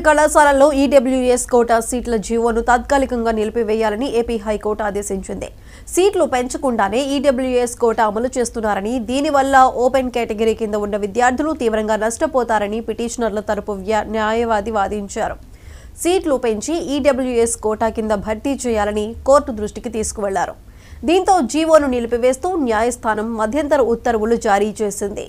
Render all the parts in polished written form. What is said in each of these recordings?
కళాశాలల్లో EWS quota సీట్ల జీవోను తాత్కాలికంగా నిలిపివేయాలని ఏపీ హైకోర్టు ఆదేశించింది. సీట్లు పెంచకుండానే ఈడబ్ల్యూఎస్ కోటా అమలు చేస్తున్నారని, దీనివల్ల ఓపెన్ కేటగిరీ కింద ఉన్న విద్యార్థులు తీవ్రంగా నష్టపోతారని పిటిషనర్ల తరపు న్యాయవాది వాదించారు. సీట్లు పెంచి ఈడబ్ల్యూఎస్ కోటా కింద భర్తీ చేయాలని కోర్టు దృష్టికి తీసుకువెళ్లారు. దీంతో జీవోను నిలిపివేస్తూ న్యాయస్థానం మధ్యంతర ఉత్తర్వులు జారీ చేసింది.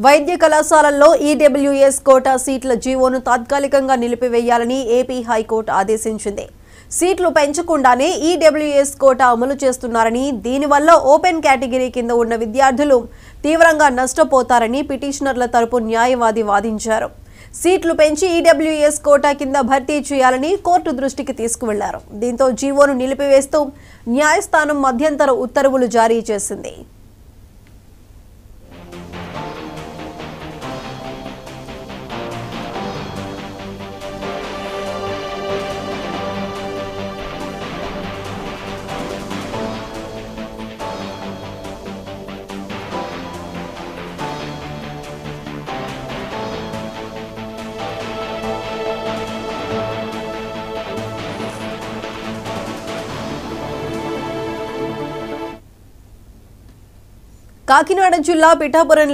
వైద్య కళాశాలల్లో ఈడబ్ల్యూఎస్ కోటా సీట్ల జీవోను తాత్కాలికంగా నిలిపివేయాలని ఏపీ హైకోర్టు ఆదేశించింది. సీట్లు పెంచకుండానే ఈడబ్ల్యూఎస్ కోటా అమలు చేస్తున్నారని, దీనివల్ల ఓపెన్ కేటగిరీ కింద ఉన్న విద్యార్థులు తీవ్రంగా నష్టపోతారని పిటిషనర్ల తరపు న్యాయవాది వాదించారు. సీట్లు పెంచి ఈడబ్ల్యూఎస్ కోటా కింద భర్తీ చేయాలని కోర్టు దృష్టికి తీసుకువెళ్లారు. దీంతో జీవోను నిలిపివేస్తూ న్యాయస్థానం మధ్యంతర ఉత్తర్వులు జారీ చేసింది. కాకినాడ జిల్లా పిఠాపురంలో